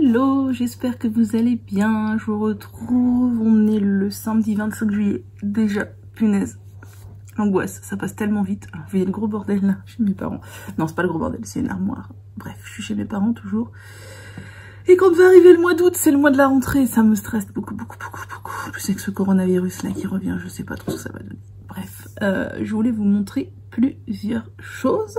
Hello, j'espère que vous allez bien. Je vous retrouve, on est le samedi 25 juillet. Déjà, punaise, angoisse, ça passe tellement vite. Alors, vous voyez le gros bordel là, chez mes parents. Non, c'est pas le gros bordel, c'est une armoire. Bref, je suis chez mes parents toujours. Et quand va arriver le mois d'août, c'est le mois de la rentrée, ça me stresse beaucoup. Plus avec ce coronavirus là qui revient, je sais pas trop ce que ça va donner. Bref, je voulais vous montrer plusieurs choses.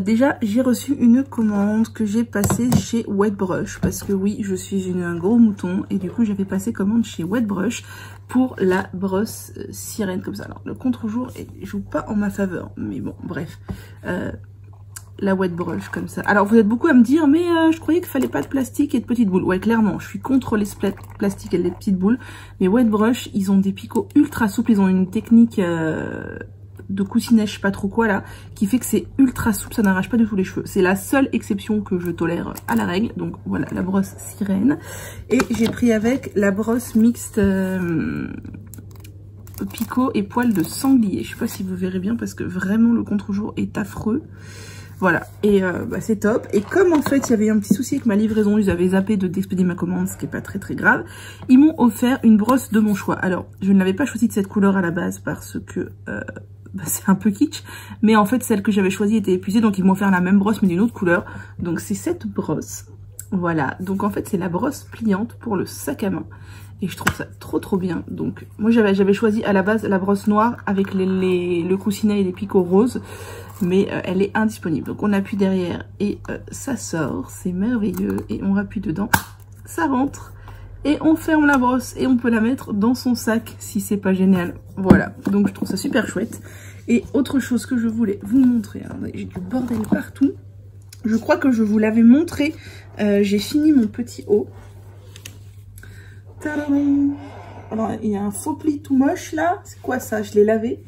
Déjà, j'ai reçu une commande que j'ai passée chez Wetbrush parce que oui, je suis un gros mouton et du coup, j'avais passé commande chez Wetbrush pour la brosse sirène comme ça. Alors, le contre-jour joue pas en ma faveur, mais bon, bref. La Wetbrush comme ça. Alors, vous êtes beaucoup à me dire, mais je croyais qu'il fallait pas de plastique et de petites boules. Ouais, clairement, je suis contre les plastiques et les petites boules. Mais Wetbrush, ils ont des picots ultra souples. Ils ont une technique de coussinet, je sais pas trop quoi là, qui fait que c'est ultra souple, ça n'arrache pas du tout les cheveux. C'est la seule exception que je tolère à la règle. Donc voilà, la brosse sirène. Et j'ai pris avec la brosse mixte picot et poils de sanglier. Je sais pas si vous verrez bien parce que vraiment le contre-jour est affreux. Voilà, et c'est top. Et comme en fait il y avait un petit souci avec ma livraison, ils avaient zappé d'expédier ma commande, ce qui est pas très grave, ils m'ont offert une brosse de mon choix. Alors, je ne l'avais pas choisie de cette couleur à la base parce que c'est un peu kitsch, mais en fait celle que j'avais choisie était épuisée, donc ils m'ont offert la même brosse mais d'une autre couleur. Donc c'est cette brosse, voilà. Donc en fait c'est la brosse pliante pour le sac à main. Et je trouve ça trop bien. Donc moi j'avais choisi à la base la brosse noire avec le coussinet et les picots roses. Mais elle est indisponible. Donc on appuie derrière et ça sort. C'est merveilleux. Et on appuie dedans. Ça rentre. Et on ferme la brosse. Et on peut la mettre dans son sac si c'est pas génial. Voilà. Donc je trouve ça super chouette. Et autre chose que je voulais vous montrer. J'ai du bordel partout. Je crois que je vous l'avais montré. J'ai fini mon petit haut. Tadam! Alors il y a un faux pli tout moche là. C'est quoi ça? Je l'ai lavé.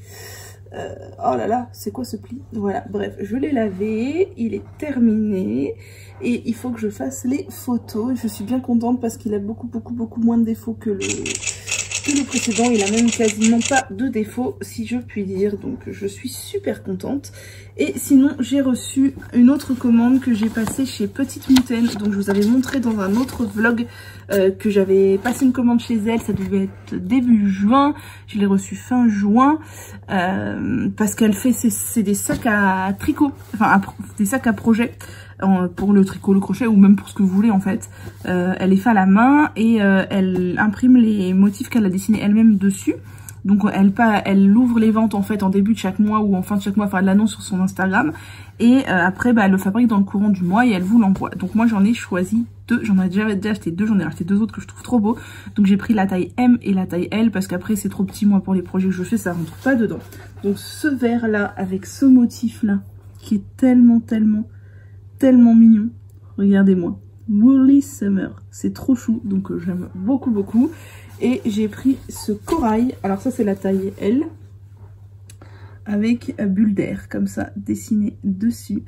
Oh là là, c'est quoi ce pli? Voilà, bref, je l'ai lavé, il est terminé et il faut que je fasse les photos. Je suis bien contente parce qu'il a beaucoup moins de défauts que le précédent. Il a même quasiment pas de défauts, si je puis dire, donc je suis super contente. Et sinon, j'ai reçu une autre commande que j'ai passée chez Petite Moutaine, donc je vous avais montré dans un autre vlog que j'avais passé une commande chez elle. Ça devait être début juin, je l'ai reçu fin juin, parce qu'elle fait c'est des sacs à tricot, enfin des sacs à projet, pour le tricot, le crochet ou même pour ce que vous voulez en fait. Elle les fait à la main et elle imprime les motifs qu'elle a dessinés elle-même dessus. Donc elle ouvre les ventes en fait en début de chaque mois ou en fin de chaque mois, enfin elle l'annonce sur son Instagram. Et après elle le fabrique dans le courant du mois et elle vous l'envoie. Donc moi j'en ai choisi deux, j'en ai déjà acheté deux, j'en ai acheté deux autres que je trouve trop beaux. Donc j'ai pris la taille M et la taille L parce qu'après c'est trop petit moi pour les projets que je fais, ça rentre pas dedans. Donc ce vert là avec ce motif là qui est tellement mignon, regardez-moi. Woolly Summer, c'est trop chou, donc j'aime beaucoup. Et j'ai pris ce corail, alors ça c'est la taille L, avec bulle d'air, comme ça, dessiné dessus.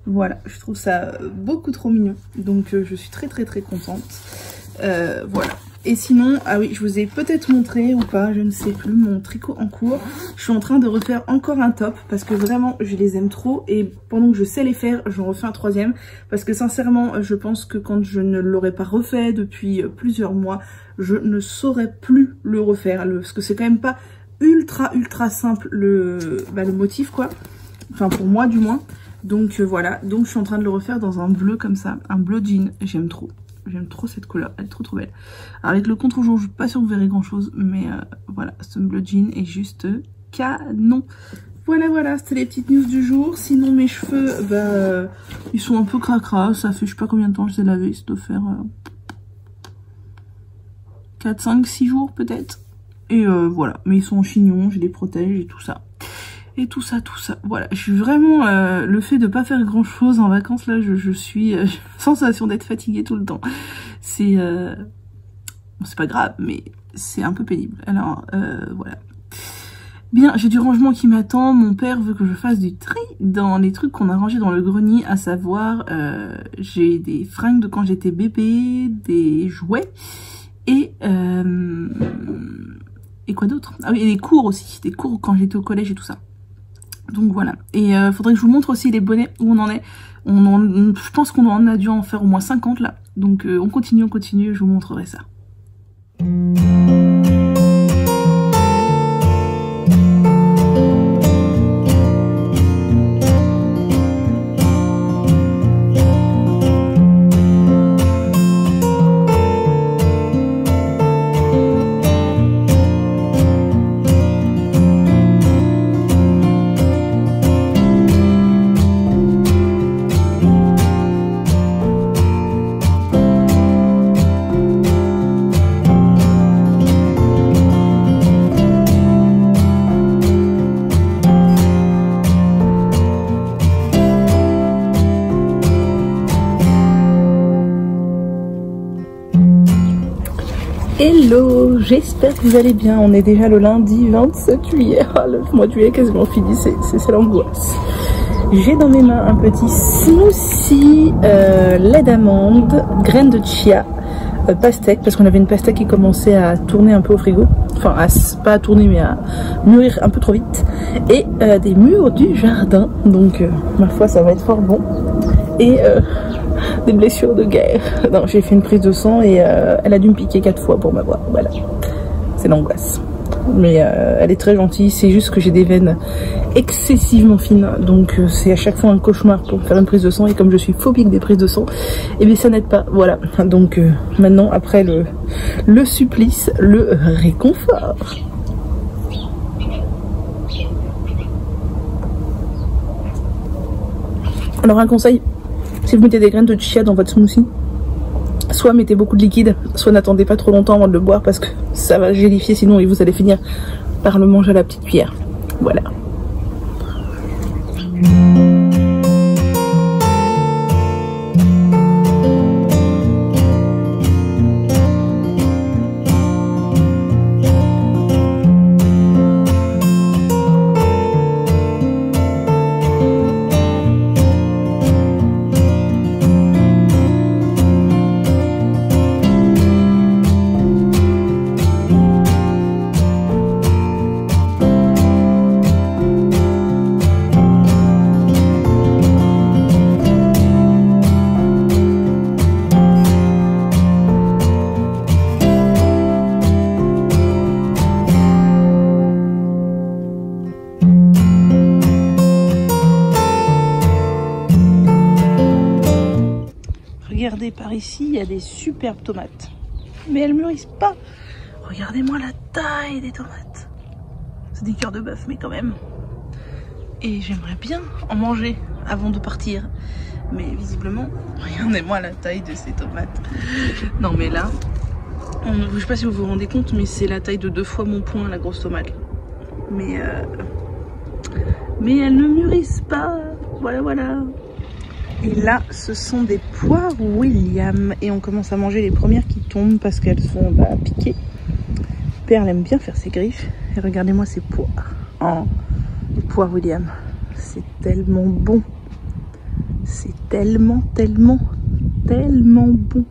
Voilà, je trouve ça beaucoup trop mignon, donc je suis très contente. Voilà. Et sinon, ah oui, je vous ai peut-être montré ou pas, je ne sais plus, mon tricot en cours. Je suis en train de refaire encore un top parce que vraiment, je les aime trop. Et pendant que je sais les faire, j'en refais un troisième. Parce que sincèrement, je pense que quand je ne l'aurais pas refait depuis plusieurs mois, je ne saurais plus le refaire. Parce que c'est quand même pas ultra simple le motif quoi. Enfin, pour moi du moins. Donc voilà, donc je suis en train de le refaire dans un bleu comme ça, un bleu jean. J'aime trop. J'aime trop cette couleur, elle est trop belle. Alors avec le contre-jour, je suis pas sûre que vous verrez grand chose, mais voilà, ce bleu jean est juste canon. Voilà, c'était les petites news du jour. Sinon mes cheveux, ils sont un peu cracra, ça fait je sais pas combien de temps je les ai lavés, ça doit faire 4, 5, 6 jours peut-être. Et voilà, mais ils sont en chignon, je les protège et tout ça. Et tout ça, voilà, je suis vraiment, le fait de pas faire grand chose en vacances là, je suis, j'ai la sensation d'être fatiguée tout le temps. C'est, bon, c'est pas grave, mais c'est un peu pénible. Alors, voilà. Bien, j'ai du rangement qui m'attend, mon père veut que je fasse du tri dans les trucs qu'on a rangés dans le grenier, à savoir, j'ai des fringues de quand j'étais bébé, des jouets, et quoi d'autre? Ah oui, et des cours aussi, des cours quand j'étais au collège et tout ça. Donc voilà, et faudrait que je vous montre aussi les bonnets, où on en est. Je pense qu'on en a dû en faire au moins 50 là. Donc on continue, je vous montrerai ça. Hello, j'espère que vous allez bien. On est déjà le lundi 27 juillet. Ah, le mois de juillet est quasiment fini, c'est l'angoisse. J'ai dans mes mains un petit smoothie lait d'amande, graines de chia, pastèque, parce qu'on avait une pastèque qui commençait à tourner un peu au frigo. Enfin, pas à tourner, mais à mûrir un peu trop vite. Et des mûres du jardin. Donc, ma foi, ça va être fort bon. Et des blessures de guerre. Non, j'ai fait une prise de sang et elle a dû me piquer 4 fois pour m'avoir. Voilà, c'est l'angoisse. Mais elle est très gentille, c'est juste que j'ai des veines excessivement fines. Donc c'est à chaque fois un cauchemar pour faire une prise de sang. Et comme je suis phobique des prises de sang, et bien ça n'aide pas. Voilà, donc maintenant après le supplice, le réconfort. Alors un conseil, si vous mettez des graines de chia dans votre smoothie, soit mettez beaucoup de liquide, soit n'attendez pas trop longtemps avant de le boire parce que ça va gélifier sinon et vous allez finir par le manger à la petite cuillère. Voilà. Regardez par ici, il y a des superbes tomates. Mais elles mûrissent pas. Regardez-moi la taille des tomates. C'est des cœurs de bœuf, mais quand même. Et j'aimerais bien en manger avant de partir. Mais visiblement, regardez-moi la taille de ces tomates. Non mais là, je sais pas si vous vous rendez compte, mais c'est la taille de 2 fois mon poing, la grosse tomate. Mais elles ne mûrissent pas. Voilà, voilà. Et là, ce sont des poires William. Et on commence à manger les premières qui tombent parce qu'elles sont piquées. Père aime bien faire ses griffes. Et regardez-moi ces poires. Oh, les poires William. C'est tellement bon. C'est tellement, tellement, tellement bon.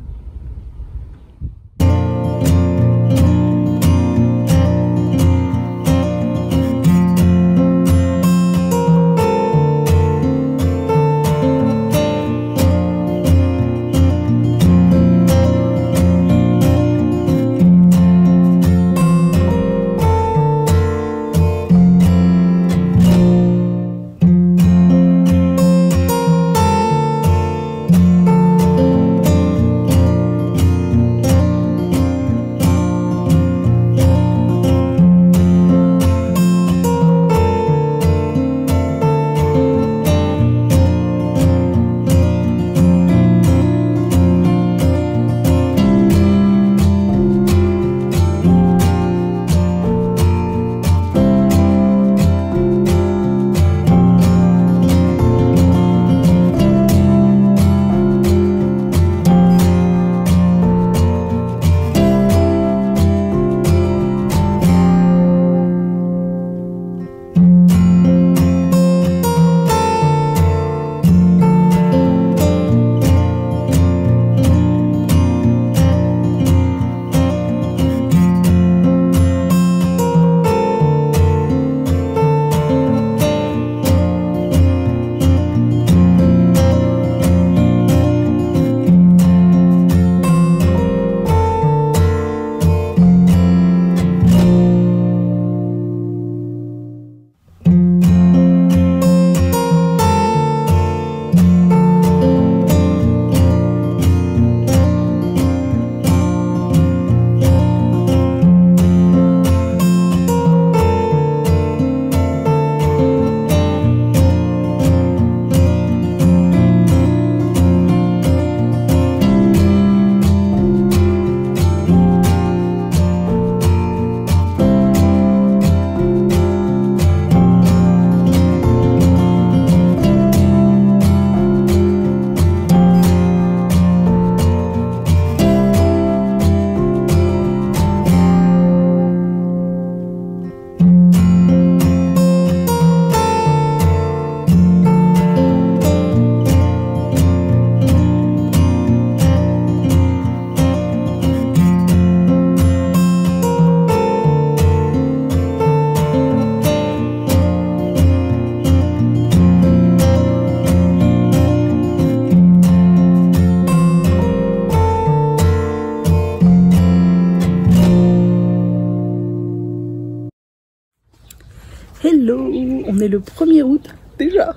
Hello, on est le 1er août déjà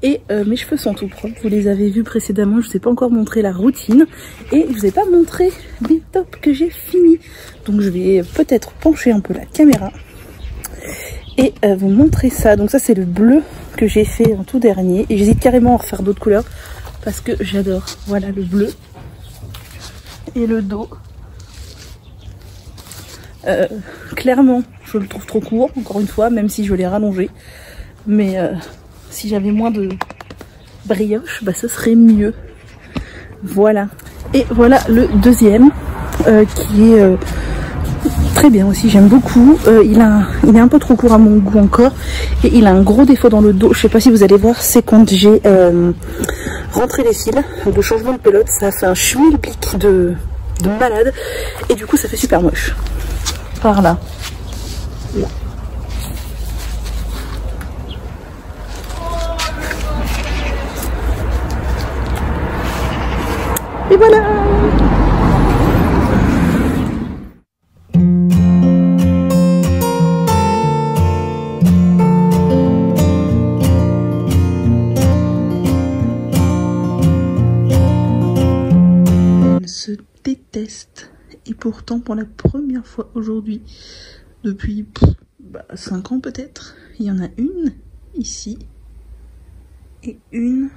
et mes cheveux sont tout propres, vous les avez vus précédemment, je ne vous ai pas encore montré la routine et je ne vous ai pas montré les tops que j'ai fini. Donc je vais peut-être pencher un peu la caméra et vous montrer ça. Donc ça c'est le bleu que j'ai fait en tout dernier et j'hésite carrément à refaire d'autres couleurs parce que j'adore. Voilà le bleu et le dos. Clairement je le trouve trop court encore une fois, même si je l'ai rallongé, mais si j'avais moins de brioche bah ce serait mieux. Voilà, et voilà le deuxième qui est très bien aussi, j'aime beaucoup. Il est un peu trop court à mon goût encore et il a un gros défaut dans le dos, je sais pas si vous allez voir, c'est quand j'ai rentré les fils de changement de pelote, ça a fait un schmilblick de malade et du coup ça fait super moche. Par là. Là. Et voilà. On se déteste. Et pourtant, pour la première fois aujourd'hui, depuis 5 ans peut-être, il y en a une ici et une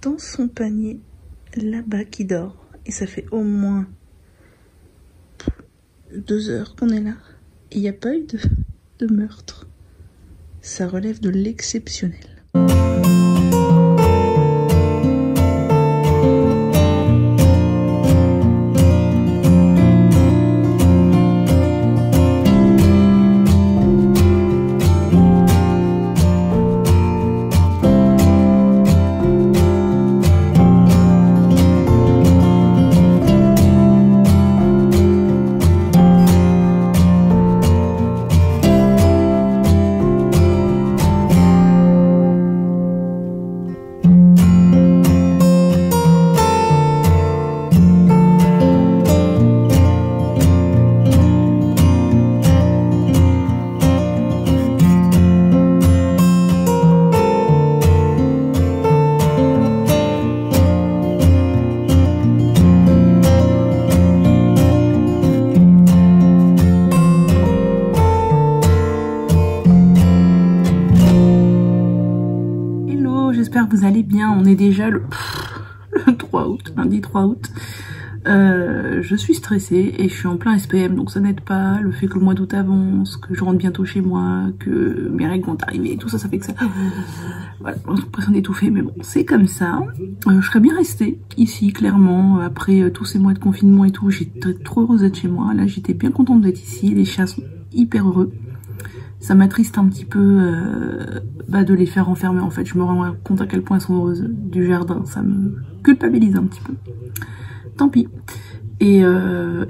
dans son panier là-bas qui dort. Et ça fait au moins 2 heures qu'on est là. Et il n'y a pas eu de meurtre. Ça relève de l'exceptionnel. J'espère que vous allez bien, on est déjà le 3 août, lundi 3 août. Je suis stressée et je suis en plein SPM, donc ça n'aide pas. Le fait que le mois d'août avance, que je rentre bientôt chez moi, que mes règles vont arriver, tout ça, ça fait que ça... Voilà, j'ai l'impression d'étouffer, mais bon, c'est comme ça. Je serais bien restée ici, clairement, après tous ces mois de confinement et tout. J'étais trop heureuse d'être chez moi, là j'étais bien contente d'être ici, les chats sont hyper heureux. Ça m'attriste un petit peu de les faire enfermer en fait. Je me rends compte à quel point elles sont heureuses du jardin. Ça me culpabilise un petit peu. Tant pis. Et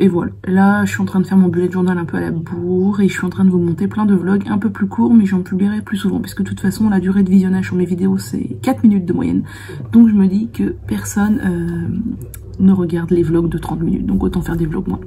voilà. Là, je suis en train de faire mon bullet journal un peu à la bourre. Et je suis en train de vous monter plein de vlogs un peu plus courts. Mais j'en publierai plus souvent. Parce que de toute façon, la durée de visionnage sur mes vidéos, c'est 4 minutes de moyenne. Donc je me dis que personne ne regarde les vlogs de 30 minutes. Donc autant faire des vlogs moins.